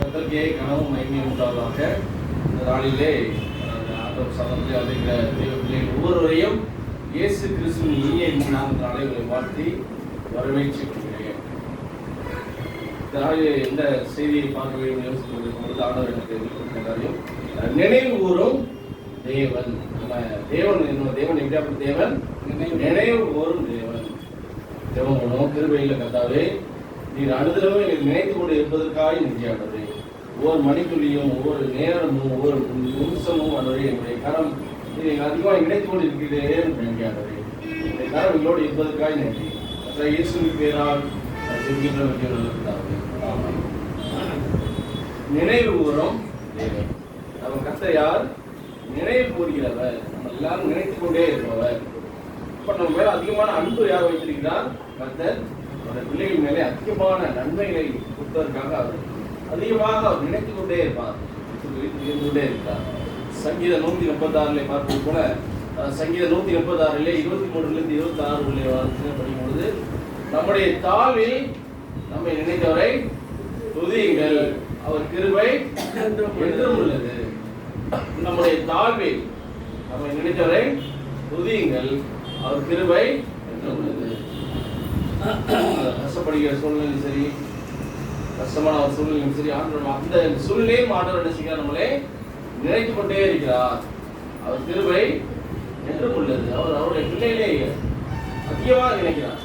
கர்த்தருக்கே கனவும் மகிமை உண்டாவதாக. இந்த நாளிலே ஆண்டவர் சமூகத்திலே அழைக்கிற தேவ பிள்ளைகள் ஒவ்வொருவரையும் இயேசு கிறிஸ்துவின் இனிய நாமத்தினாலே உங்களை வாழ்த்தி வரவேற்றுகிறேன். இந்த நாளிலே எந்த செய்தியை பார்க்க வேண்டும் யோசித்து ஆண்டவர் எனக்கு விருப்பம் நினைவு கூறும் தேவன். நம்ம தேவன் எப்படியாப்பட்ட தேவன்? நினைவு கூறும் தேவன். தேவன் உணவு கிருபையில் கர்த்தாவே நீர் அனுதினமும் எங்களை நினைத்து கொண்டு இருப்பதற்காக நெஞ்சியானது. ஒவ்வொரு மணித்துளியும் ஒவ்வொரு நேரமும் ஒவ்வொரு நிமிஷமும் அன்றே என்னுடைய கரம் இதை அதிகமாக நினைத்து கொண்டு இருக்கிறேன் நன்றியானது. என்னுடைய கரம் எங்களோடு இருப்பதற்காக நன்றி. இயேசுவின் பேரால் நினைவு கூறும் தேவன். நம்ம கர்த்தர் யார்? நினைவு கூறுகிறவர். நம்ம எல்லாரும் நினைத்து கொண்டே இருப்பவர். இப்ப நம்ம மேல அதிகமான அன்பு யார் வைத்திருக்கிறார்? கர்த்தர் அவருடைய பிள்ளைகள் மேலே அதிகமான நன்மைகளை கொடுப்பதற்காக அவர் அதிகமாக அவர் நினைத்துக் கொண்டே இருப்பார், இருந்து கொண்டே இருக்கிறார். சங்கீத 136 பார்ப்பது போல சங்கீத 136 23 26 படிக்கும் பொழுது நம்முடைய தாழ்வில் நம்மை நினைத்தவரை துதியுங்கள், அவர் கிருபை என்றும் உள்ளது. நம்முடைய தாழ்வில் நம்மை நினைத்தவரை துதியுங்கள், அவர் கிருபை என்றும் உள்ளது. கஷ்டப்படுகிற சூழ்நிலையும் சரி, கஷ்டமான ஒரு சூழ்நிலையும் சரி, ஆண்டவர் அந்த சூழ்நிலையும் ஆண்டவர் என்ன செய்கிறார்? நம்மளே நினைத்து கொண்டே இருக்கிறார். அவர் கிருபை என்றும் உள்ளது. அவருடைய பிள்ளைகளே அதிகமாக நினைக்கிறார்.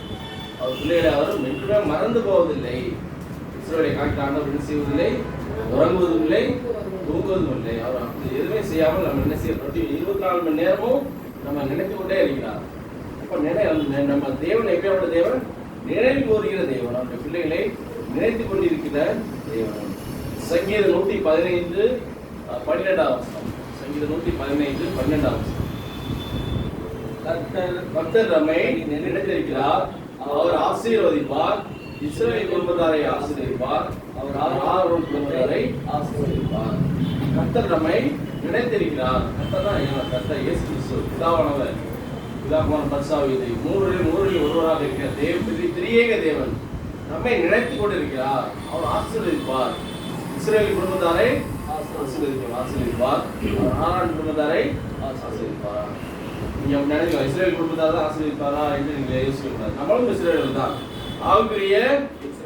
அவர் பிள்ளைகளை அவர் என்றுமே மறந்து போவதில்லை. இஸ்ரவேலை காட்ட ஆண்டவர் என்ன செய்வதில்லை? உறங்குவதும் இல்லை, தூங்குவதும் இல்லை. அவர் அப்படி எதுவுமே செய்யாமல் நம்ம என்ன செய்ய 24 மணி நேரமும் நம்ம நினைத்து கொண்டே இருக்கிறார். அப்ப நம்ம தேவன் எப்படியாப்பட்ட தேவன்? நினைவு கூறுகிற தேவன். அவருடைய பிள்ளைகளை நினைத்துக் கொண்டிருக்கிற தேவன். சங்கீத 115 12 சங்கீத 115 12 கர்த்தர் நம்மை நினைத்திருக்கிறார், அவர் ஆசீர்வதிப்பார், இஸ்ரவேல் குடும்பத்தாரை ஆசீர்வதிப்பார், அவர் ஆரோன் குடும்பத்தாரை ஆசீர்வதிப்பார். கர்த்தர் நம்மை நினைத்திருக்கிறார். கர்த்தர் தான் கர்த்தர் இயேசு கிறிஸ்து பிதாவானவர். பிதாவான பரிசாவியதை மூன்றில் ஒருவராக இருக்கிற திரியேக தேவன் நம்மை நினைத்துக் கொண்டிருக்கிறார். அவர் ஆசீர்வதிப்பார், இஸ்ரவேல் குடும்பத்தாரை ஆசீர்வதிப்பார், ஆரோன் குடும்பத்தாரை ஆசீர்வதிப்பார். நீங்க நினைக்கலாம் இஸ்ரவேல் குடும்பத்தாரை தான் ஆசீர்வதிப்பாரா என்று நீங்க யோசிக்கிறார். நம்மளும் இஸ்ரவேல் தான். ஆவிக்குரிய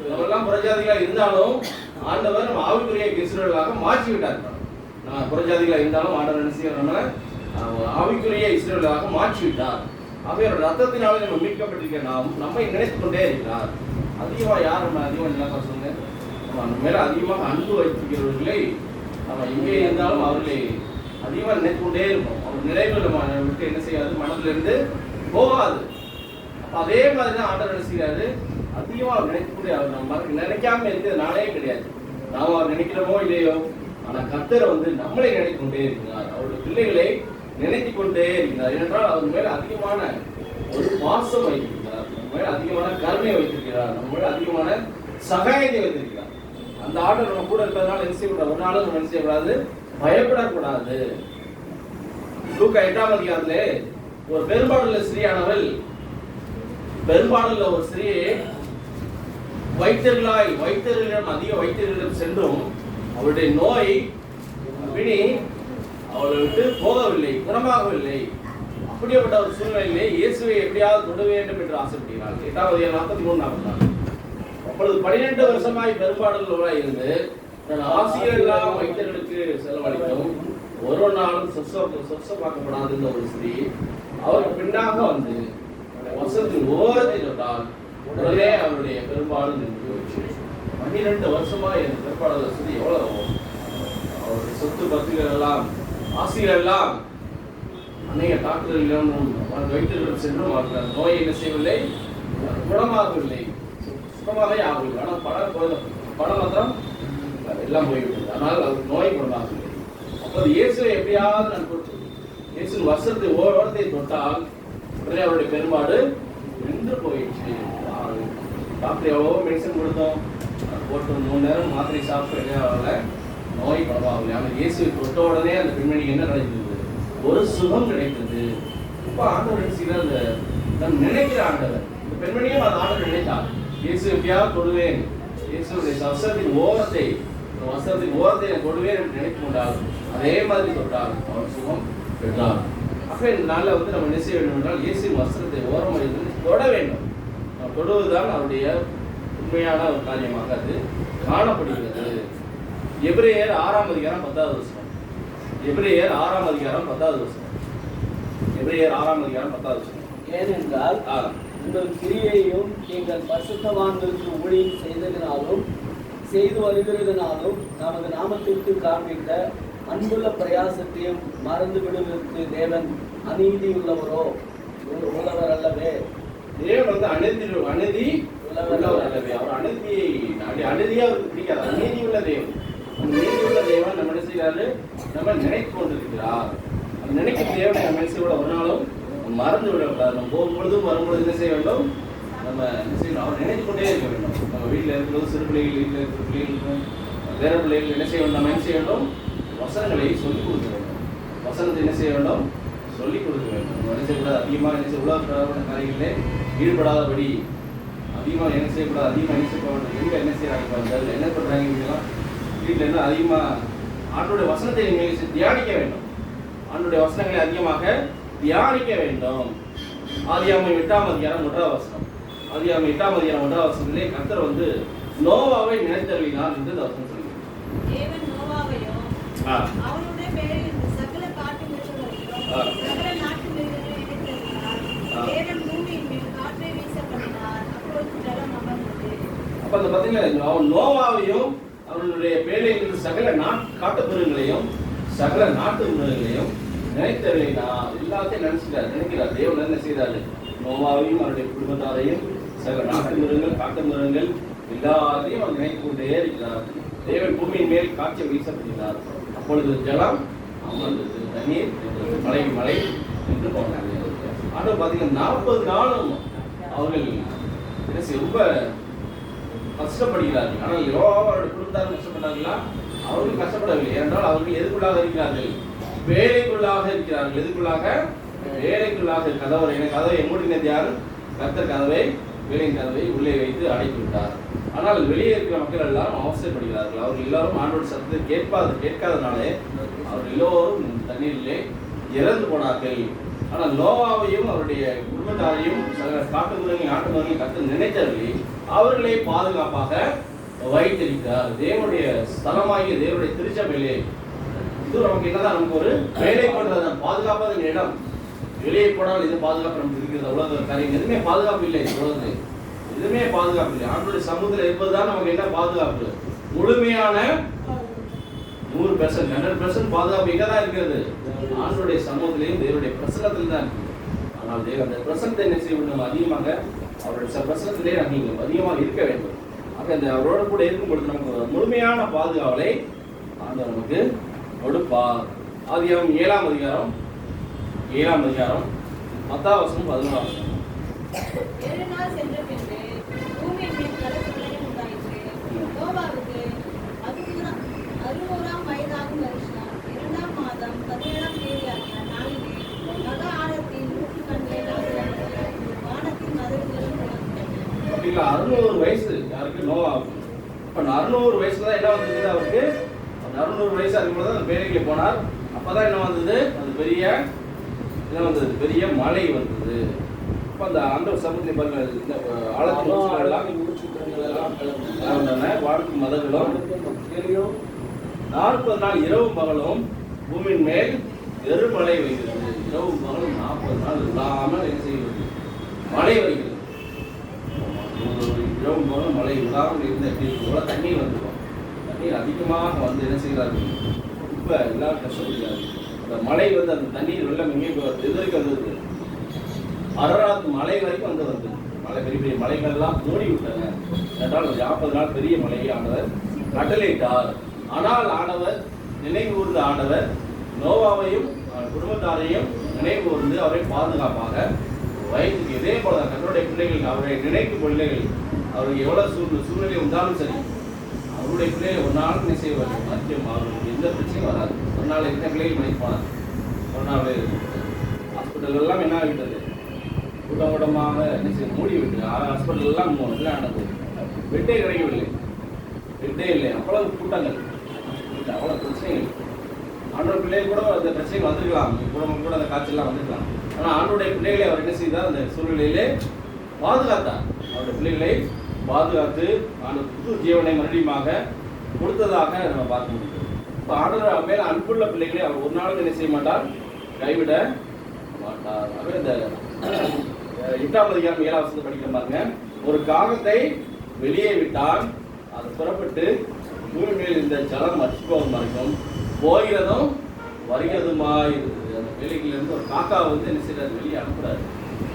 நம்மெல்லாம் புறஜாதிகளாக இருந்தாலும் ஆண்டவர் நம்ம ஆவிக்குரிய இஸ்ரவேலாக மாற்றி விட்டார். நம்ம புறஜாதிகளாக இருந்தாலும் ஆண்டவர் என்ன செய்யறோம்? ஆவிக்குரிய இஸ்ரவேலாக மாற்றி விட்டார். அவையோட ரத்தத்தினாலே நம்ம மீட்கப்பட்டிருக்க நம்மை நினைத்துக் கொண்டே இருக்கிறார். அதிகமாக யார் நம்ம அதிகமாக என்ன சொல்லுங்க? நம்ம மேல அதிகமாக அன்பு வைத்திருக்கிறவர்களை நம்ம எங்கே இருந்தாலும் அவர்களை அதிகமாக நினைத்து கொண்டே இருப்போம். அவர் நினைவு நம்ம விட்டு என்ன செய்யாது? மனதிலிருந்து போகாது. அதே மாதிரி தான் ஆண்டவர் என்ன செய்யாது? அதிகமாக நினைக்கக்கூடிய அவர் நம்ம நினைக்காம இருக்கிற நாளே கிடையாது. நாம் அவர் நினைக்கிறோமோ இல்லையோ, ஆனால் கர்த்தர் நம்மளை நினைத்து கொண்டே இருக்கிறார். அவருடைய பிள்ளைகளை நினைத்து கொண்டே இருக்கிறார். ஏனென்றால் அவர் மேல அதிகமான ஒரு பாசம் வைத்திருக்கிறார், நம்ம மேல அதிகமான கருணை வைத்திருக்கிறார், நம்ம மேல அதிகமான சகாயத்தை வைத்திருக்கிறார். அந்த ஆண்டவர் நம்ம கூட இருப்பதனால என்ன செய்யக்கூடாது? ஒரு நாளும் நம்ம என்ன செய்யக்கூடாது? பயப்படக்கூடாது. லூக்கா 8ஆம் அதிகாரத்திலே ஒரு பெரும்பாடுள்ள ஸ்திரீயானவள், பெரும்பாடுள்ள ஒரு ஸ்திரீயை வைத்தியர்களிடம் அதிக வைத்தியர்களிடம் சென்றும் அவருடைய நோய் பிணி அவளை விட்டு போகவில்லை, குணமாகவில்லை. அப்படிப்பட்ட ஒரு சூழ்நிலையிலே இயேசுவை எப்படியாவது தொட வேண்டும் என்று ஆசைப்படுகிறார். 8ஆம் அதிகாரம் 43 அப்பொழுது 12 வருஷமாய் பெரும்பாடுள்ளவராய் இருந்து தன் ஆசிரியர் எல்லாம் வைத்தியர்களுக்கு செலவழிக்கும் ஒரு நாளும் சொச்சமாக்கப்படாது இந்த ஒரு ஸ்திரீ அவருக்கு பின்னாக வசத்தின் ஓரத்தை தொட்டால் உடனே அவருடைய பெரும்பாடு நின்று போச்சு. 12 வருஷமாய் இந்த பெரும்பாடுள்ள ஸ்திரீ எவ்வளவு அவருடைய சொத்து பத்துகள் எல்லாம் ஆசிரியர் எல்லாம் அநேக டாக்டர்களிடம் வைத்தியர்களிடம் சென்றும் அவர்கள் நோயை என்ன செய்யவில்லை? குணமாகவில்லை, சுத்தமாகவே ஆகவில்லை. ஆனால் பணம் மாத்திரம் எல்லாம் போய்விட்டது. ஆனால் அவருக்கு நோய் குணமாகவில்லை. அப்போது இயேசுவை எப்படியாவது நான் இயேசு வருஷத்தை ஓரத்தை தொட்டால் உடனே அவருடைய பெரும்பாடு நின்று போயிடுச்சு. டாக்டர் எவ்வளவோ மெடிசன் கொடுத்தோம், போட்டு 3 நேரம் மாத்திரை சாப்பிட்டு நோய் குணமாகவில்லை. ஆனால் இயேசுவை தொட்ட உடனே அந்த பெண்மணிக்கு என்ன கிடைத்தது? ஒரு சுகம் கிடைத்தது. இப்போ ஆண்டவர் என்ன செய்யறார்? நான் நினைக்கிற ஆண்டவர் இந்த பெண்மணியும் அந்த ஆண்டவர் நினைத்தார். இயேசு எப்படியாவது தொடுவேன், இயேசுடைய சப்சத்தின் ஓரத்தை வஸ்திரத்தின் ஓரத்தை நான் தொடுவேன் என்று நினைக்க கொண்டால் அதே மாதிரி தொட்டால் அவன் சுகம் பெற்றான். ஆக இந்த நாளில் வந்து நம்ம என்ன செய்ய வேண்டும் என்றால் இயேசுவின் வஸ்திரத்தை ஓரம் இருந்து தொட வேண்டும். நம்ம தொடுவதுதான் அவருடைய உண்மையான ஒரு காரியமாக அது காணப்படுகிறது. எபிரேயர் 6ஆம் அதிகாரம் 10வது வசனம். எபிரேயர் 6ஆம் அதிகாரம் 10வது வசனம். எபிரேயர் 6ஆம் அதிகாரம் 10வது வசனம். ஏனென்றால் உங்கள் கிரியையும் நீங்கள் பரிசுத்தவான்களுக்கு ஊழியம் செய்ததினாலும் செய்து வருகிறதுனாலும் நமது நாமத்திற்கு காண்பித்த அன்புள்ள பிரயாசத்தையும் மறந்து விடுவதற்கு தேவன் அநீதி உள்ளவரோ உள்ளவர் அல்லவே. தேவன் வந்து அநீதி உள்ளவர் அல்லவே. அவர் அநீதியை அவருக்கு பிடிக்காது. அநீதி உள்ள தேவன். நீதி உள்ள தேவன் நம்ம என்ன செய்யறாரு? நம்ம நினைத்து கொண்டிருக்கிறார். நினைக்க தேவனை நம்ம என்ன செய்ய ஒரு நாளும் மறந்து விடக்கூடாது. நம்ம போகும்பொழுதும் வரும்பொழுது என்ன செய்ய வேண்டும்? நம்ம என்ன செய்யணும்? அவர் நினைத்து கொண்டே இருக்க வேண்டும். நம்ம வீட்டில் இருக்கும்போது சிறு பிள்ளைகள், வீட்டில் இருக்கிற பிள்ளைகளுக்கும் வேற பிள்ளைகள் என்ன செய்ய வேண்டும்? நம்ம என்ன செய்ய வேண்டும்? வசனங்களை சொல்லிக் கொடுக்க வேண்டும். வசனத்தை என்ன செய்ய வேண்டும்? சொல்லிக் கொடுக்க வேண்டும். நம்ம என்ன செய்யக்கூடாது? அதிகமாக என்ன செய்ய உலக காரியங்களிலே ஈடுபடாதபடி அதிகமாக என்ன செய்யக்கூடாது? அதிகமாக என்ன செய்யக்கூடாது? எங்கே என்ன செய்யறாங்க? என்ன பண்ணுறாங்க? இவங்கெல்லாம் வீட்டில் என்ன அதிகமாக ஆண்டுடைய வசனத்தை நீங்கள் தியானிக்க வேண்டும். ஆண்டுடைய வசனங்களை அதிகமாக தியானிக்க வேண்டும். ஆதியாகமம் 8ஆம் அதிகாரம் 1வது வசனம். ஆதியாகமம் 8ஆம் அதிகாரம் 1வது வசனத்திலே கர்த்தர் வந்து நோவாவை நினைத்தருளினார் என்று இந்த வசனம் சொல்லுகிறது. தேவன் நோவாவையும் அவனுடைய பேரில் சகல காட்டு மிருகங்களையும் சகல நாட்டு மிருகங்களையும் நினைத்தருளினார். தேவன் பூமியின் மேல் காற்றை வீச பண்ணினார். அப்பொழுது ஜலம் அமர்ந்தது. அப்ப அந்த பாத்தீங்கன்னா அவன் நோவாவையும் அவனுடைய பேரில் இருந்து சகல காட்டு மிருகங்களையும் சகல நாட்டு மிருகங்களையும் நினைத்தருளினா எல்லாத்தையும் நினைக்கிறார். தேவன் என்ன செய்தாரு? நோவாவையும் அவருடைய குடும்பத்தாரையும் சகல நாட்டு மிருகங்கள் காட்டு மிருகங்கள் எல்லாத்தையும் அவர் நினைத்து கொண்டே இருக்கிறார். தேவன் பூமியின் மேல் காட்சியை வீசப்படுகிறார். அப்பொழுது ஜலம் அமர்ந்தது, தண்ணீர் மழை என்று போனாங்க. ஆனால் பார்த்தீங்கன்னா 40 நாளும் அவர்கள் என்ன செய்ய ரொம்ப கஷ்டப்படுகிறார்கள். ஆனால் அவருடைய குடும்பத்தாரும் கஷ்டப்பட்டார்களா? அவர்கள் கஷ்டப்படவில்லை. ஏனென்றால் அவர்கள் எதுக்குள்ளாக இருக்கிறார்கள்? வேலைக்குள்ளாக இருக்கிறார்கள். எதுக்குள்ளாக? வேலைக்குள்ளாக. கதவை மூடினது யார்? கர்த்தர் கதவை, வேலையின் கதவை உள்ளே வைத்து அடைத்து விட்டார். ஆனால் வெளியே இருக்கிற மக்கள் எல்லாரும் அவசரப்படுகிறார்கள். அவர்கள் எல்லாரும் ஆண்டோட சத்தத்தை கேட்காதனாலே அவர்கள் எல்லோரும் தண்ணீரிலே இறந்து போனார்கள். ஆனால் நோவாவையும் அவருடைய குடும்பத்தாரையும் காட்டு மிருகங்கள் நாட்டு மிருகங்கள் கர்த்தர் நினைத்தவர்களே அவர்களை பாதுகாப்பாக வைத்திருக்கிறார். தேவனுடைய ஸ்தலமாகிய தேவனுடைய திருச்சபையிலே இது நமக்கு என்னதான்? நமக்கு ஒரு வேலை கொண்டது பாதுகாப்பாத இடம். வெளியே போனால் இது பாதுகாப்பு நமக்கு இருக்கிறது. உலக காரியம் எதுவுமே பாதுகாப்பு இல்லை. உலகத்தில் எதுவுமே பாதுகாப்பு இல்லை. ஆண்டோடைய சமூகத்தில் இருப்பதுதான் நமக்கு என்ன பாதுகாப்பு? முழுமையான 100% 100% பாதுகாப்பு எங்க தான் இருக்கிறது? ஆண்டோடைய சமூகத்திலையும் தேவனுடைய பிரசன்னத்தில் தான் இருக்கு. ஆனால் அந்த பிரசன்னத்தை என்ன செய்ய வேண்டும்? அதிகமாக அவருடைய பிரசன்னத்திலே நீங்கள் அதிகமாக இருக்க வேண்டும். ஆக அந்த அவரோட கூட இருக்கும் பொழுது நமக்கு முழுமையான பாதுகாவலை ஆண்டவர் நமக்கு கொடுப்பார். ஆதியாகமம் 7ஆம் அதிகாரம் 10வது வசனம் 11வது வசனம். 7 நாள் சென்ற பின்பு பூமியின் மேல் கடற்கரையும் உண்டாயிற்று. நோவாவுக்கு 60ஆம் வயதாகும் வருஷம் 2ஆம் மாதம் 17ஆம் தேதியாகிய நாளிலே மகா ஆழத்தின் ஊற்றுக்கண்களை வானத்தின் மதகுகளும் அப்படிங்களா? 600 வயசு யாருக்கு? நோவாவுக்கு. இப்போ 600 வயசுல தான் என்ன வந்தது அவருக்கு? 600 வயசு இருக்கும்போது அந்த பேரைக்கு போனார். அப்பதான் என்ன வந்தது? அது பெரிய என்ன வந்தது? பெரிய மழை வந்தது. இப்போ அந்த ஆண்டவர் சமூகத்தை பாருங்க, இந்த ஆழத்தின் வானத்தின் மதகுகளும் 40 நாள் இரவும் பகலும் பூமியின் மேல் பெருமழை வருகிறது. இரவும் பகலும் 40 நாள் இல்லாமல் என்ன செய்கிறது? மழை வருகிறது. இரவும் பகலும் மழை விடாமல் இருந்த போல தண்ணீர் வந்துடும். தண்ணீர் அதிகமாக வந்து என்ன செய்கிறார்கள்? ரொம்ப எல்லாரும் கஷ்டப்படுகிறார்கள். அந்த மழை வந்து அந்த தண்ணீர் வெள்ளம் எங்கே எதிர்க்கு வந்தது? அரராத் மலை வரைக்கும் வந்து மழை பெரிய பெரிய மலைகள்லாம் மூடி விட்டாங்க. என்றால் 40 நாள் பெரிய மழையை ஆண்டவர் கட்டளையிட்டார். ஆனால் ஆண்டவர் நினைவு கூர்ந்த ஆண்டவர் நோவாவையும் குடும்பத்தாரையும் நினைவு கூர்ந்து அவரை பாதுகாப்பாக வைத்து இதே போல தன்னுடைய பிள்ளைகள் அவரை நினைக்கும் பிள்ளைகள் அவருக்கு எவ்வளவு சூழ்நிலை வந்தாலும் சரி அவருடைய பிள்ளைகள் ஒரு நாள் என்ன செய்வார்? மத்தியம் அவர்களுக்கு எந்த பிரச்சனையும் வராது. ஒரு நாள் எத்தனை பிள்ளைகள் மதிப்பானார்? ஒரு நாள் ஹாஸ்பிட்டல் எல்லாம் என்ன ஆகிட்டது? கூட்டமாக என்ன செய்ய மூடி விட்டு ஹாஸ்பிட்டல் எல்லாம் ஆனது. பெட்டே கிடைக்கவில்லை. விட்டே இல்லை. அவ்வளவு கூட்டங்கள், அவ்வளவு பிரச்சனைகள். ஆண்டோட பிள்ளைகள் கூட அந்த பிரச்சனைகள் வந்திருக்கலாம், குடும்பம் கூட அந்த காய்ச்சல்லாம் வந்திருக்கலாம். ஆனால் ஆண்டோடைய பிள்ளைகளை அவர் என்ன செய்தார்? அந்த சூழ்நிலையிலே பாதுகாத்தார். அவருடைய பிள்ளைகளை பாதுகாத்து அந்த புது ஜீவனை மறுபடியுமாக கொடுத்ததாக நம்ம பார்க்க முடியும். இப்போ ஆண்டவர் மேல அன்புள்ள பிள்ளைகளை அவர் ஒரு நாளும் என்ன செய்ய மாட்டார்? கைவிட மாட்டார். ஆகவே இந்த 8ஆம் அதிகாரம் 7ஆம் வசனத்தை படிக்க பாருங்க. ஒரு காகத்தை வெளியே விட்டால் அது புறப்பட்டு பூமி மேல் இந்த ஜலம் அடிச்சுபோகும் வரைக்கும் போகிறதும் வருகிறதுமா இருக்குது. அந்த வேலைகளிலிருந்து ஒரு காக்காவை வந்து என்ன செய்யறாரு? வெளியே அனுப்புறாரு.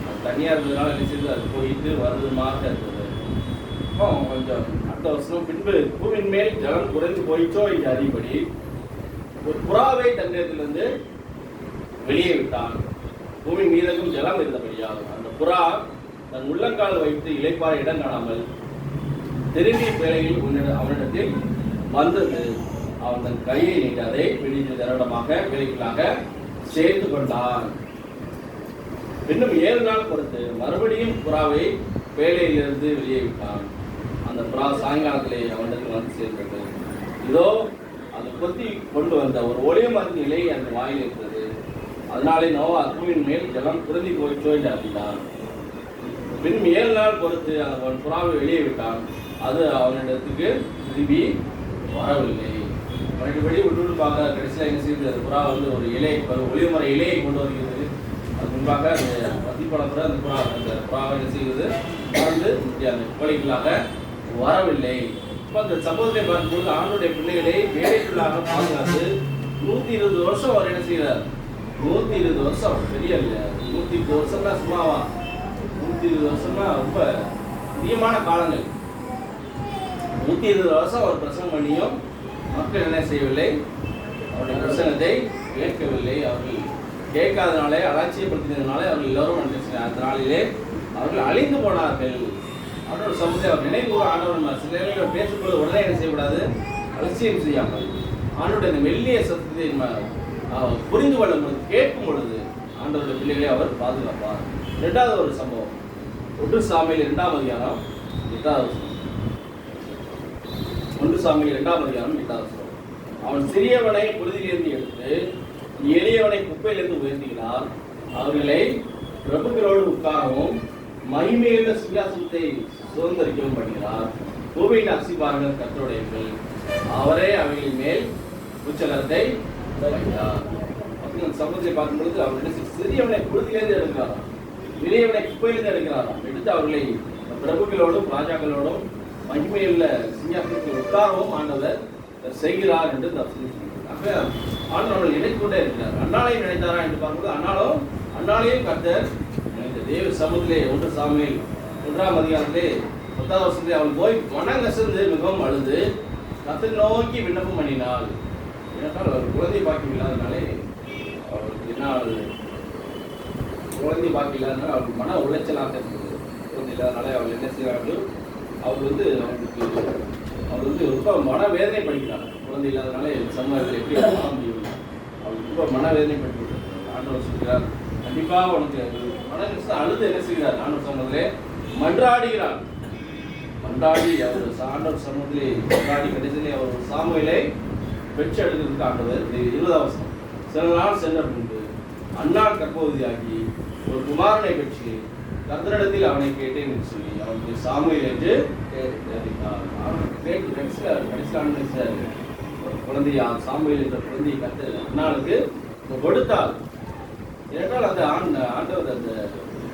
அது தனியாக இருந்ததுனால என்ன செய்யுது? அது போயிட்டு வருதுமாக இருந்தது. இப்போ கொஞ்சம் அடுத்த வருஷம் பின்பு பூமியின் மேல் ஜலம் குறைந்து போயிச்சோ என்று அறிபடி ஒரு புறாவை தன்னிடத்திலிருந்து வெளியே விட்டான். பூமி மீதக்கும் ஜலம் இருந்தபடியாகும். அந்த புறா தன் உள்ளங்கால் வைத்து இளைப்பாற இடம் காணாமல் திரும்பிய வேளையில் அவனிடத்தில் வந்தது. அவன் தன் கையை நீட்டி அதை பிடித்து தரடமாக வேலைகளாக சேர்த்து கொண்டான். இன்னும் 7 நாள் கொடுத்து மறுபடியும் புறாவை வேலையிலிருந்து வெளியே விட்டான். அந்த புறா சாயங்காலத்திலே அவனிடத்தில் வந்து சேர்ந்தது. இதோ அது கொத்தி கொண்டு வந்த ஒரு ஒளிய மருந்து இலை அந்த வாயில் இருந்தது. அதனாலே நோவா பூமியின் மேல் ஜலம் குறைந்தி போயிச்சோ என்று அறிந்தான். பின் 7 நாள் பொறுத்து அவன் புறாவை வெளியே விட்டான். அது அவனிடத்துக்கு திரும்பி வரவில்லை. மறுபடி விட்டு பார்க்க கடைசியில் என்ன செய்யுது? அது புறா வந்து ஒரு இலை, ஒரு ஒளிமர இலையை கொண்டு வருகிறது. அது முன்பாக அந்த வத்திப்பட கூட அந்த புறாவை என்ன செய்வது? வந்து அந்த கோழிகளாக வரவில்லை. இப்போ அந்த சம்பவத்தை பார்க்கும்போது ஆண்டுடைய பிள்ளைகளை வேலைக்குள்ளாக பாதுகாத்து 120 வருஷம் அவர் என்ன செய்கிறார்? 120 வருஷம் பெரிய இல்லை. 120 வருஷம்னா சும்மாவா? 120 வருஷம்னா ரொம்ப அதிகமான காலங்கள். 120 வருஷம் அவர் பிரசங்கம் பண்ணியும் மக்கள் என்ன செய்யவில்லை? அவருடைய பிரசங்கத்தை கேட்கவில்லை. அவர்கள் கேட்காதனாலே, அலட்சியப்படுத்தினதுனாலே அவர்கள் எல்லோரும் அந்த நாளிலே அவர்கள் அழிந்து போனார்கள். அவரோட சமூகத்தை அவர் நினைவு ஆண்டவர் சில நேரங்களில் பேசும்போது உடனே என்ன செய்யக்கூடாது? அலட்சியம் செய்யாமல் ஆண்டோட இந்த மெல்லிய சத்தத்தை புரிந்து கொள்ளும் பொழுது, கேட்கும் பொழுது ஆண்டவருடைய பிள்ளைகளை அவர் பாதுகாப்பார். 2வது ஒரு சம்பவம் 1 சாமுவேல் 2ஆம் அதிகாரம் 8வது வசனம். 1 சாமுவேல் 2ஆம் அதிகாரம் 8வது வசனம். அவன் சிறியவனை புழுதியிலிருந்து எடுத்து எளியவனை குப்பையிலிருந்து உயர்த்துகிறார். அவர்களை பிரபுக்களோடு உட்காரவும் மகிமையுள்ள சிங்காசனத்தை சுதந்திரிக்கவும் பண்ணுகிறார். பூமியின் அசிபாரங்கள் கர்த்தருடையவர்கள், அவரே அவைகளின் மேல் உச்சகரத்தை வைக்கிறார். சமூகத்தை பார்க்கும் பொழுது அவர் சிறியவனை புழுதியிலிருந்து எடுக்கிறாராம், பெரியவனை குப்பையிலிருந்து எடுக்கிறாராம். எடுத்து அவர்களை பிரபுக்களோடும் ராஜாக்களோடும் மகிமையுள்ள சிங்காசனத்தில் உட்காரவும் ஆண்டவர் செய்கிறார் என்று ஆண்டவர்கள் நினைத்து கொண்டே இருக்கிறார். அண்ணாலையும் நினைத்தாரா என்று பார்க்கும்போது அண்ணாலையும் கர்த்தர் தேவ சமூகத்திலே 1 சாமுவேல் 1ஆம் அதிகாரத்திலே 10வது வருஷத்திலே அவள் போய் மனங்கசந்து மிகவும் அழுது கர்த்தரை நோக்கி விண்ணப்பம் பண்ணினாள். ஏனென்றால் அவர் குழந்தை பாக்கியம் இல்லாதனாலே அவருக்கு என்ன குழந்தை பாக்கியம் இல்லாதனால அவருக்கு மன உளைச்சலாக இருந்தது. குழந்தை இல்லாதனாலே அவள் என்ன செய்கிறார்கள்? அவர் ரொம்ப மன வேதனை படிக்கிறார். குழந்தை இல்லாதனால சமூகத்தில் எப்படி வாழ முடியும்? அவருக்கு ரொம்ப மனவேதனை படிக்கிறார். ஆண்டவர் சொல்கிறார், கண்டிப்பாக உனக்கு மனசு அழுது என்ன செய்கிறார்? ஆண்டவர் சமூகத்திலே மன்றாடுகிறார். மன்றாடி அவர் ஆண்டவர் சமூகத்திலே மன்றாடி கடைசியிலே அவர் ஒரு சாமுவேலை பெற்று எடுக்கிறதுக்கு ஆண்டவர் 20வது வசனம். சில நாள் சென்ற பின்பு அன்னாள் கர்ப்பவதியாகி ஒரு குமாரனை பெற்று கர்த்தரிடத்தில் அவனை கேட்டேன் என்று சொல்லி அவனுக்கு சாமுவேல் என்று தெரிவித்தார். குழந்தையா சாமுவேல் என்ற குழந்தையை கர்த்தர் அன்னாளுக்கு கொடுத்தார். ஏனென்றால் அந்த ஆண்டவர் அந்த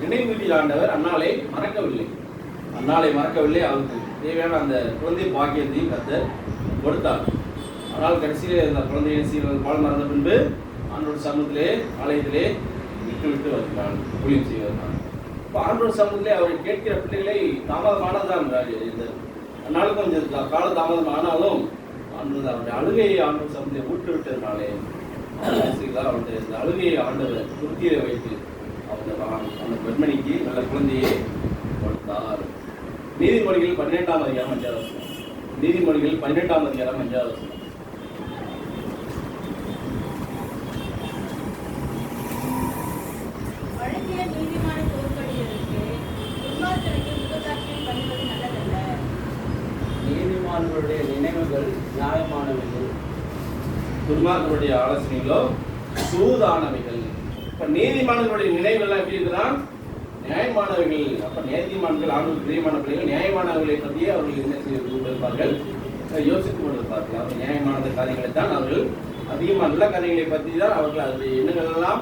நினைவுறுதி ஆண்டவர் அன்னாளை மறக்கவில்லை. அவருக்கு தேவையான அந்த குழந்தை பாக்கியத்தையும் கர்த்தர் கொடுத்தார். ஆனால் கடைசியிலே அந்த குழந்தையை பால் மறந்த பின்பு ஆண்டோட சமூகத்திலே ஆலயத்திலே விட்டு வருகிறான், ஊழியம் செய்ய வருகிறான். இப்போ ஆண்டோட சமூகத்திலே அவர் கேட்கிற பிள்ளைகளை தாமதமானதான் இந்த அந்நாளுக்கு கொஞ்சம் கால தாமதம் ஆனாலும் அவருடைய அழுகையை ஆண்டோட சமூகத்தை ஊட்டு விட்டதுனாலே அவருடைய இந்த அழுகையை ஆண்டவர் துருத்தியை வைத்து அந்த பெண்மணிக்கு நல்ல குழந்தையை கொடுத்தார். நீதிமொழிகள் 12ஆம் அதிகாரம் 5வது வசனம். நீதிமொழிகள் 12ஆம் அதிகாரம் 5வது வசனம். நீதிமான்களுடைய துன்மார்க்கருடைய ஆலோசனைகளோ சூதானவைகள். இப்ப நீதிமான்களுடைய நினைவுகள்லாம் எப்படி இருக்குன்னா நியாயமானவைகள். அப்ப நீதிமான்கள் ஆண்டவருக்கு பிரியமான பிள்ளைகள் நியாயமானவர்களை பற்றியே அவர்கள் என்ன செய்து கொண்டிருப்பார்கள், யோசித்துக் கொண்டிருப்பார்கள். அவர் நியாயமான காரியங்களை தான் அவர்கள் அதிகமாக நல்ல காரியங்களை பற்றி தான் அவர்கள் அதனுடைய எண்ணங்கள் எல்லாம்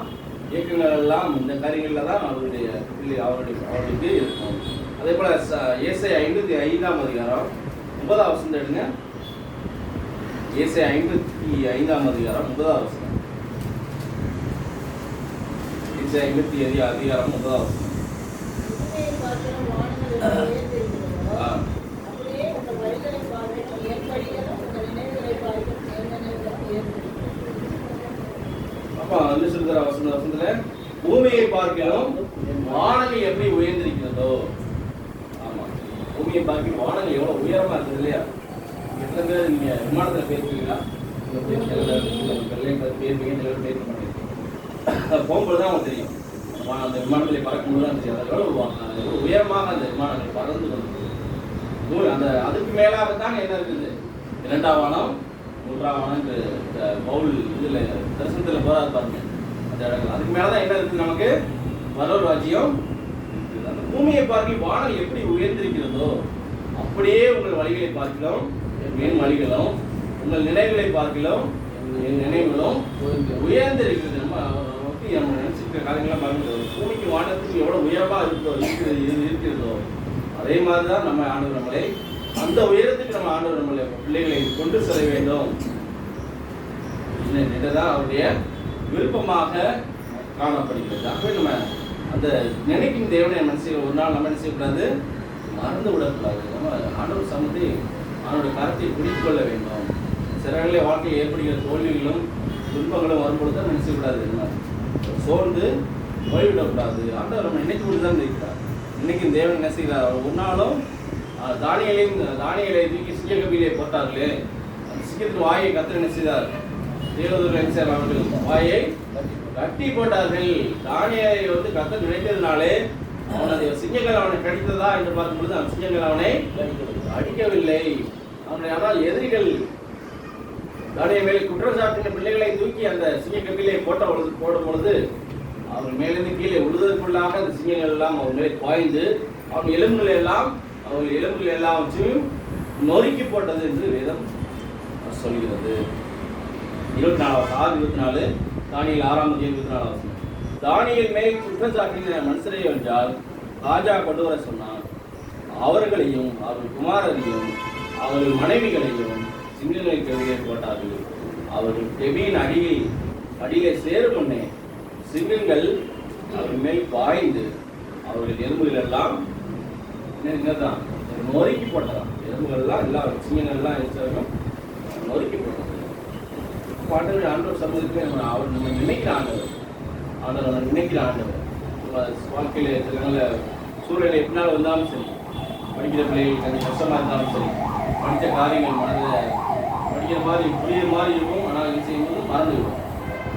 இயக்கங்கள் எல்லாம் இந்த காரியங்களில் தான் அவர்களுக்கு இருக்கும். அதே போல ஏசாயா 55ஆம் அதிகாரம் 9ஆம் வசனம் எடுங்க. ஏசாயா 55ஆம் அதிகாரம் 9ஆம் வசனம். ஏசாயா 55 அதிகாரம் 9ஆம் வசனம். அப்பா வந்து சொல்கிற வசனத்துல பூமியை பார்க்கிறோம் வானங்கள் எப்படி உயர்ந்திருக்கிறதோ. ஆமா, பூமியை பார்க்க வானங்கள் எவ்வளவு உயரமா இருக்குது இல்லையா? எத்தனை பேர் நீங்க விமானத்துல போயிருக்கீங்களா? போகும்போதுதான் அவங்க தெரியும். அந்த விமானத்திலே பறக்கும்போது தான் தெரியும் எவ்வளவு உயரமாக அந்த விமானங்கள் பறந்து வந்து அந்த அதுக்கு மேலாகத்தான் என்ன இருக்குது, 2ஆம் வானம் 3ஆம் வானம் இந்த பவுல் இதுல தரிசனத்துல போராது பாருங்க அந்த இடங்கள். அதுக்கு மேலதான் என்ன இருக்குது, நமக்கு மரோ ராஜ்யம். அந்த பூமியை பார்க்க வானம் எப்படி உயர்ந்திருக்கிறதோ அப்படியே உங்கள் வழிகளை பார்க்கலாம், என் வழிகளும் உங்கள் நினைவுகளை பார்க்கலாம், என் நினைவுகளும் உயர்ந்திருக்கிறது. நம்ம நினைச்சிருக்கிற காரியங்கள்லாம் பாருங்க, பூமிக்கு வானத்துக்கு எவ்வளவு உயரமா இருக்கிறதோ அதே மாதிரிதான் நம்ம ஆண்டவர் நம்மளை அந்த உயரத்துக்கு நம்ம ஆண்டவர் நம்மளை பிள்ளைகளை கொண்டு செல்ல வேண்டும் என்றுதான் அவருடைய விருப்பமாக காணப்படுகிறது. ஆகவே நம்ம அந்த நினைக்கும் தேவனை மனசில் ஒரு நாள் நம்ம என்ன செய்யக்கூடாது, மறந்து விடக்கூடாது. நம்ம ஆண்டவர் சமத்தை அவனுடைய கருத்தை பிடித்து கொள்ள வேண்டும். சிறர்களே வாழ்க்கையில் ஏற்படுகிற தோல்விகளும் துன்பங்களும் வரும்பொழுது தான் நினைச்சக்கூடாது, என்ன சோர்ந்து போய்விடக்கூடாது. ஆண்டவர் நம்ம நினைத்து கொண்டு தான் இருக்கிறார். இன்னைக்கு தேவன் என்ன செய்கிறார், ஒரு நாளும் தானியலை தூக்கி சிங்கக்கபிலே போட்டார்களே, அந்த சிங்கத்தின் வாயை கத்தர் என்ன செய்தார், தேவதூர்கள் என்ன செய்தார், அவர்கள் வாயை கட்டி போட்டார்கள். தானியலை வந்து கத்தர் நினைத்ததுனாலே அவனது சிங்கங்கள் அவனை கடித்ததா என்று பார்க்கும் பொழுது அந்த சிங்கங்கள் அவனை அடிக்கவில்லை. அவனை ஆனால் எதிரிகள் தானிய மேலே குற்றச்சாட்டின பிள்ளைகளை தூக்கி அந்த சிங்கக்கபிலே போடும் பொழுது அவர்கள் மேலிருந்து கீழே விழுவதற்குள்ளாக அந்த சிங்கங்கள் எல்லாம் அவர் மேலே பாய்ந்து அவர்கள் எலும்புகள் எல்லாம் வச்சு நொறுக்கி போட்டது என்று வேதம் சொல்கிறது. 24 தானியேல் 6ஆம் அதிகாரம் 24. தானியேல் மேல் குற்றச்சாட்டின மனுஷரை என்றால் ராஜா கொண்டு வர சொன்னார். அவர்களையும் அவர்கள் குமாரரையும் அவர்கள் மனைவிகளையும் சிங்கங்களுக்கு வெளியே போட்டார்கள். அவர்கள் கெபியின் அடியிலே சேரும் முன்னே சிங்கங்கள் அவர்கள் மேல் பாய்ந்து அவர்கள் எலும்புகள் எல்லாம் என்னதான் நொறுக்கி போட்டதாம். எலும்புகள் எல்லாம் எல்லா சிங்கங்கள் எல்லாம் நொறுக்கி போட்டது. பாண்டவர் ஆண்டவர் சமூகத்துக்கு அவர் நம்ம நினைக்கிற ஆண்டவர் நம்ம நினைக்கிற ஆண்டவர். வாழ்க்கையில இருக்கிறவங்கள சூழ்நிலை எப்படினாலும் வந்தாலும் சரி, படிக்கிற பிள்ளைகள் கொஞ்சம் கஷ்டமா இருந்தாலும் சரி, படித்த காரியங்கள் மனதில் படிக்கிற மாதிரி புரியுற மாதிரி இருக்கும், ஆனால் இது செய்யும்போது மறந்துவிடும்.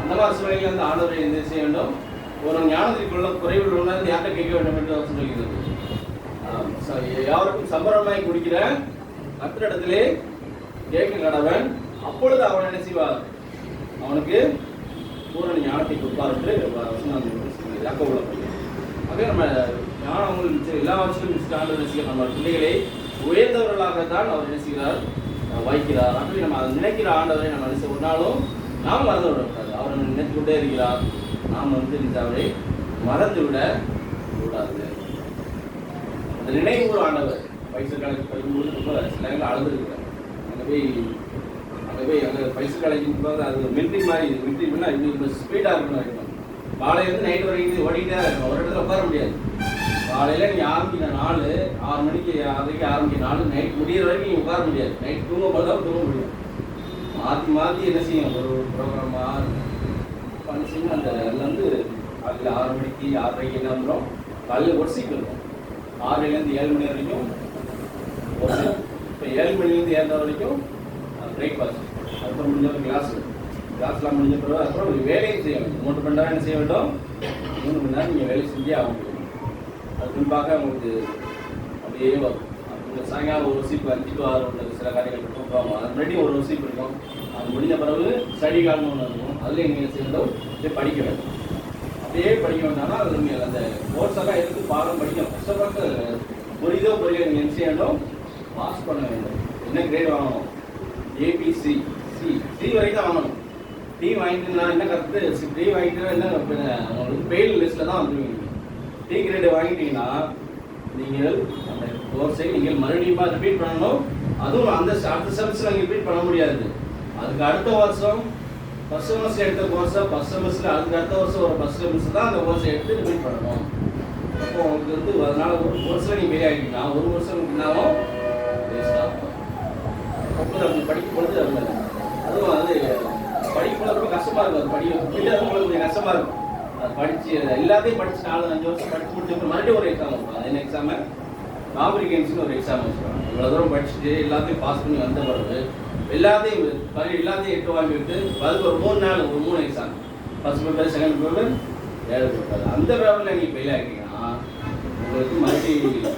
அந்த மாதிரி சூழ்நிலையில் வந்து ஆண்டவரை என்ன செய்ய வேண்டும், ஒரு ஞானத்திற்குள்ள குறைவுள்ள யார்கிட்ட கேட்க வேண்டும் என்று அவர் சொல்கிறது. யாருக்கும் சம்பரமாய் குடிக்கிற கத்திரிடத்திலே கேட்க கடவன், அப்பொழுது அவன் என்ன செய்வார், அவனுக்கு பூரண ஞானத்தை கொடுப்பார் என்று யாக்கோபுல பையன். ஆகவே நம்ம ஞானம் எல்லா வருஷமும் ஆண்டவர் நம்ம பிள்ளைகளை உயர்ந்தவர்களாகத்தான் அவர் என்ன செய்கிறார், வைக்கிறார். ஆகவே நம்ம அதை நினைக்கிற ஆண்டவரை நம்ம நினைச்ச ஒரு நாளும் நாம் மறந்து விடக்கூடாது. அவர் நம்ம நினைத்து கொண்டே இருக்கிறார், நாம் அவரை மறந்து விட கூடாது. அந்த நினைவு ஆண்டவர் பைசா காலேஜ் படிக்கும்போது ரொம்ப சில நேரங்கள் அளந்துருக்கிறார். அங்கே போய் அங்கே பைசா காலேஜுக்கு போது அது மிலிட்ரி மாதிரி, மிலிட்ரினா இது ஸ்பீடாக இருக்கணும். காலையிலேருந்து நைட் வரைக்கும் ஓடிக்கிட்டே இருக்கும், ஒரு இடத்துல உட்கார முடியாது. காலையில் நீங்கள் ஆரம்பிக்கிற 6 மணிக்கு ஆரம்பிக்கிற 4 நைட் முடிகிற வரைக்கும் நீங்கள் உட்கார முடியாது. நைட் தூங்கும்போது தான் தூங்க முடியும். மாற்றி என்ன செய்யும், ஒரு ப்ரோக்ராமாக பண்ணிச்சிங்கன்னா அந்த அதில் வந்து அதில் 6 மணிக்கு 6:30 என்ன வந்துடும், காலையில் ஒரு சீக்கிரம் இருக்கும். 6லேருந்து 7 மணி வரைக்கும் ஒரு சீக்கிரம். இப்போ 7 மணிலேருந்து 7:30 வரைக்கும் பிரேக்ஃபாஸ்ட், அதுக்கப்புறம் முடிஞ்ச கிளாஸ்லாம் முடிஞ்ச பிறகு அப்புறம் ஒரு வேலையும் செய்ய வேண்டும். 3 மணி நேரம் என்ன செய்ய வேண்டும், 3 மணி நேரம் நீங்கள் வேலை செஞ்சே ஆக முடியும். அது முன்பாக உங்களுக்கு அப்படியே வரும். சாயங்காலம் ஒரு சீப்பு 5 to 6 சில காரியங்கள் இருக்கும். அது முன்னாடி ஒரு சீப்பு இருக்கும். அது முடிஞ்ச பிறகு ஸ்டடி கார்டுன்னு ஒன்று இருக்கும். அதில் நீங்கள் சேர்ந்தோம் படிக்க வேண்டும். அப்படியே படிக்க வேண்டாம்னா அது நீங்கள் அந்த கோர்ஸ் எல்லாம் எடுத்து பாடம் படிக்கணும். கஷ்டப்பட்டு புரியுதோ புரியல நீங்கள் என்ன செய்யணும், பாஸ் பண்ண வேண்டும். என்ன கிரேட் வாங்கணும், ஏபிசி சி வரைக்கும் தான் வாங்கணும். டி வாங்கிட்டுனா என்ன கருத்து, டி வாங்கிட்டுனா என்ன உங்களுக்கு பெயில் லிஸ்ட்டில் தான் வந்துருவீங்க. டி கிரேடு வாங்கிட்டீங்கன்னா நீங்கள் அந்த கோர்ஸை நீங்கள் மறுபடியும் ரிப்பீட் பண்ணணும். அதுவும் அந்த அடுத்த செமஸ்டர் நீங்கள் ரிப்பீட் பண்ண முடியாது. அதுக்கு அடுத்த வருஷம் ஃபர்ஸ்ட் செமஸ்டர் எடுத்த கோர்ஸை ஃபர்ஸ்ட் செமஸ்டர் அதுக்கு அடுத்த வருஷம் ஒரு ஃபர்ஸ்ட் செமஸ்டர் தான் அந்த கோர்ஸை எடுத்து ரிப்பீட் பண்ணணும். அப்போ உங்களுக்கு வந்து அதனால் ஒரு கோர்ஸில் நீங்கள் வெளியே ஆகிட்டீங்கன்னா ஒரு வருஷம் முன்னாலும் வேஸ்ட் ஆகும். அப்போ அப்படி படிக்கும் பொழுது அதுவும் அது படிக்கும்போது ரொம்ப கஷ்டமாக இருக்கும். அது படிக்கிறது கொஞ்சம் கஷ்டமாக இருக்கும். அது படித்து எல்லாத்தையும் படித்து 4-5 வருஷம் படித்து முடிச்சப்போ மறுபடியும் ஒரு எக்ஸாம் வைப்பாங்க. அது என்ன எக்ஸாமு, காம்ப்ரிகென்ஷன் ஒரு எக்ஸாம் வச்சுருவாங்க. இவ்வளோ தூரம் படிச்சுட்டு எல்லாத்தையும் பாஸ் பண்ணி வந்த பிறகு எல்லாத்தையும் 8 வாங்கிட்டு அதுக்கு ஒரு 3 நாள் ஒரு 3 exam, first paper, second paper, third paper. அந்த பேப்பரில் நீங்கள் ஃபெயில் ஆகிட்டீங்கன்னா உங்களுக்கு மறுபடியும்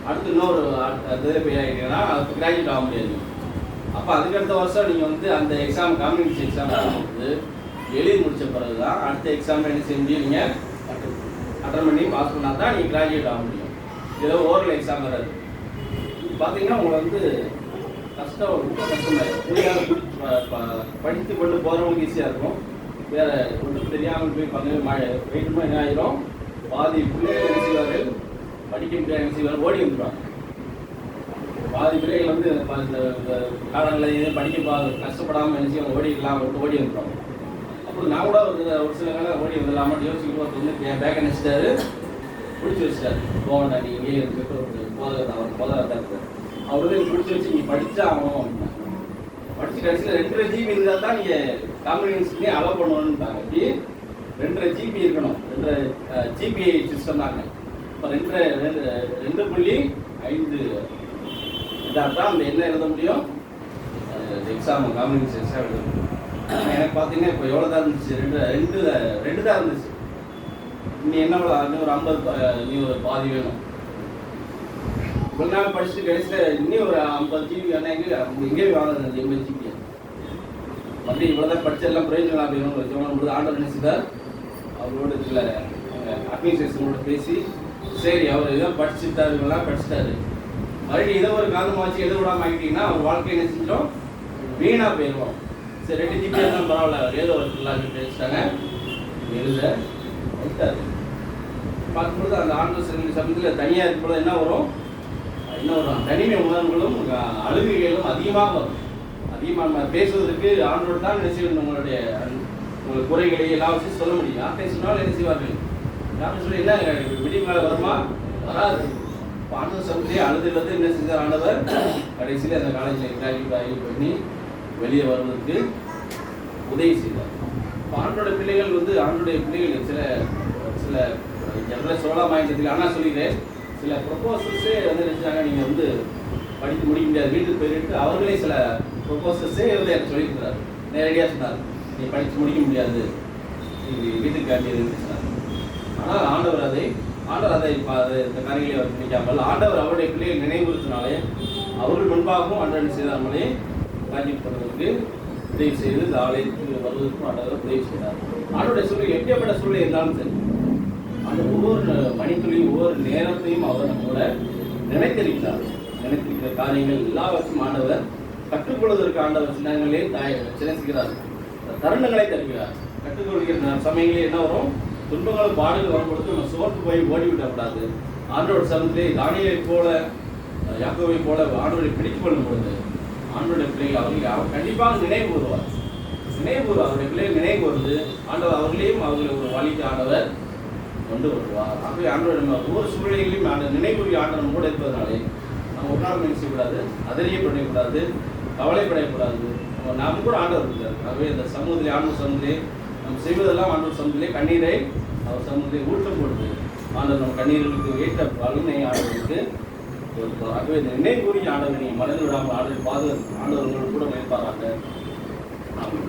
அடுத்து இன்னொரு அடுத்தது ஃபெயில் ஆகிட்டீங்கன்னா அதுக்கு கிராஜுவேட் ஆக முடியாது. அப்போ அதுக்கடுத்த வருஷம் நீங்கள் வந்து அந்த எக்ஸாம் காம்ப்ரிகென்ஷன் எக்ஸாம் வந்து எழுதி முடித்த பிறகு தான் அடுத்த எக்ஸாம் என்ன செஞ்சு நீங்கள் அட்டன் பண்ணி பாஸ் பண்ணால் தான் நீங்கள் கிராஜுவேட் ஆக முடியும். இதில் ஓரல் எக்ஸாம் வராது. பார்த்தீங்கன்னா உங்களை வந்து கஷ்டம் ரொம்ப கஷ்டமாயிருக்கும். படித்து கொண்டு போகிறவங்களுக்கு ஈஸியாக இருக்கும். வேறு ஒன்றும் தெரியாமல் போய் போயிட்டுமா என்ன ஆகிரும், பாதி பிள்ளைகள் என்ன செய்வார்கள், படிக்க முடியாது என்ன செய்வார்கள், ஓடி வந்துடுவாங்க. பாதி பிள்ளைகள் வந்து காலங்களில் எதுவும் படிக்க கஷ்டப்படாமல் என்ன செய்வாங்க, ஓடிக்கலாம் ஓடி வந்துடுவாங்க. அப்புறம் நான் கூட ஒரு சில காலம் ஓடி வந்துடலாமல் யோசிக்கும் போது வந்து பேக்கை நினச்சிட்டாரு, பிடிச்சி வச்சிட்டாரு. போகண்டா நீ இங்கே இருந்துட்டு அவர் போதாதான் அவரு பிடிச்சி வச்சு நீ படித்தா ஆகணும் அப்படின்னா படித்து கடைசியில் 2.5 GB இருந்தால் தான் நீங்கள் காம்ப்ரிஹென்ஷனே அலோவ் பண்ணுவோன்னுட்டாங்க. இப்படி 2.5 GB இருக்கணும். 2.5 GB சிஸ்டம் தாங்க. இப்போ 2.5 இதாக தான் அந்த என்ன எழுத முடியும், எக்ஸாம் காம்ப்ரிஹென்ஷன் எக்ஸாம் எழுத முடியும். எனக்கு பார்த்தீங்கன்னா இப்போ எவ்வளோ தான் இருந்துச்சு, 2 தான் இருந்துச்சு. நீ என்ன இன்னும் ஒரு 50 நீ ஒரு பாதி வேணும். கொஞ்ச நாள் படிச்சுட்டு கடைசியில் இன்னும் ஒரு 50 GB வேணா எங்கேயே வாங்குறது 80 GB. அப்படி இவ்வளோதான் படித்த எல்லாம் பிரயோஜனம் வேணும். ஆண்டவர் நினைச்சுதான் அவரோட இதில் அட்மினிஸ்ட்ரேஷனோட பேசி சரி அவர் இதை படிச்சுட்டாருலாம் படிச்சுட்டாரு, மறுபடியும் இதை ஒரு காரணமாச்சு எதை விடாமல் ஆகிட்டீங்கன்னா அவர் வாழ்க்கையை என்ன செஞ்சோம் வீணாக போயிடுவோம். சரி 2 GB இருந்தாலும் பரவாயில்ல, ஏதோ ஒரு எல்லாருக்கும் பேசிட்டாங்க எழுத வைத்தாரு. பார்க்கும்பொழுது அந்த ஆண்டவர் சமயத்தில் தனியாக இருக்கும்போது என்ன வரும், தனிமை உணர்வுகளும் அழுகைகளும் அதிகமாக வரும். அதிகமாக பேசுவதற்கு ஆண்டோடு தான் என்ன செய்யணும், உங்களுடைய குறைகளை எல்லா விஷயம் சொல்ல முடியும். யார்கிட்ட சொன்னாலும் என்ன செய்வார்கள், யார்கிட்ட சொல்லி என்ன விடிய மேலே வருமா வராது. ஆண்டவர் சமயத்திலே அழுதுள்ளது என்ன செஞ்சார் ஆண்டவர், கடைசியில் அந்த காலேஜில் கிராஜுவேட் பண்ணி வெளியே வருவதற்கு உதவி செய்தார். ஆண்டோட பிள்ளைகள் வந்து ஆண்டோடைய பிள்ளைகள் சில ஜெனரல் சொல்லலாம் மாநிலத்தில் ஆனால் சொல்லிக்கிறேன், சில ப்ரொபோசல்ஸே வந்து நினைச்சாங்க நீங்கள் வந்து படித்து முடிக்க முடியாது, வீட்டுக்கு போயிட்டு அவர்களே சில ப்ரொபோசல்ஸே வந்து எனக்கு சொல்லியிருக்கிறார். நேரடியாக சொன்னார், நீ படித்து முடிக்க முடியாது, நீ வீட்டுக்கு காட்டியதுன்னு சொன்னார். ஆனால் ஆண்டவர் அதை இந்த காரியங்களை அவர் பிடிக்காமல் ஆண்டவர் அவருடைய பிள்ளைகள் நினைவுறுத்தினாலே அவர்கள் முன்பாகவும் ஆண்டவர் செய்தார்களே காட்சிக்கு பண்ணுவதற்கு உதவி செய்து இந்த ஆலயத்துக்கு வருவதற்கும் ஆண்டவர் உதவி செய்தார். ஆண்டோடைய சூழ்நிலை எப்படிப்பட்ட சூழ்நிலை இருந்தாலும் சரி, அந்த ஒவ்வொரு மணித்துளியும் ஒவ்வொரு நேரத்தையும் அவர் நம்மளோட நினைத்திருக்கிற காரியங்கள் எல்லாவற்றும் ஆண்டவர் கற்றுக்கொள்வதற்கு ஆண்டவர் சின்னங்களே சிறக்கிறார், தருணங்களை தருகிறார். கற்றுக்கொள்கிற சமயங்களே என்ன வரும், துன்பங்களும் பாடுகள் வரும்பொழுது நம்ம சோர்த்து போய் ஓடிவிடக்கூடாது. ஆண்டோட சமயத்திலே தானியலை போல யாக்கோவை போல ஆண்டோரை பிடித்துக் கொள்ளும் பொழுது ஆண்டோட பிள்ளைகள் அவர் கண்டிப்பாக நினைவு கூறுவார். அவருடைய பிள்ளைகள் நினைவு கூர்ந்து ஆண்டவர் அவர்களையும் அவர்களை ஒரு வழிக்கு ஆண்டவர் கொண்டு வருவார். ஆகவே ஆண்டவர் நம்ம ஒவ்வொரு சூழ்நிலைகளையும் நினைவுரிய ஆண்டவர் நம்ம கூட இருப்பதனாலே நம்ம ஒரு நாள் நினைச்சக்கூடாது, அதிரியப்படக்கூடாது, கவலைப்படக்கூடாது. நாம் கூட ஆண்டவர் இருக்கார். ஆகவே அந்த சமூகத்திலே ஆண்டவர் சமூகத்திலே நம்ம செய்வதெல்லாம் ஆண்டவர் சமூகத்திலே கண்ணீரை அவர் சமூகத்திலே ஊட்டம் கொடுத்து ஆண்டவர் நம்ம கண்ணீர்களுக்கு ஏற்ற பலனை ஆண்டவருக்கு கொடுப்பார். ஆகவே இந்த நினைவுரிய ஆண்டவர் நீங்கள் மறந்து விடாமல் ஆண்டவர் பாதுகாப்பு ஆண்டவர்கள் கூட வைப்பாராக. ஆமாம்.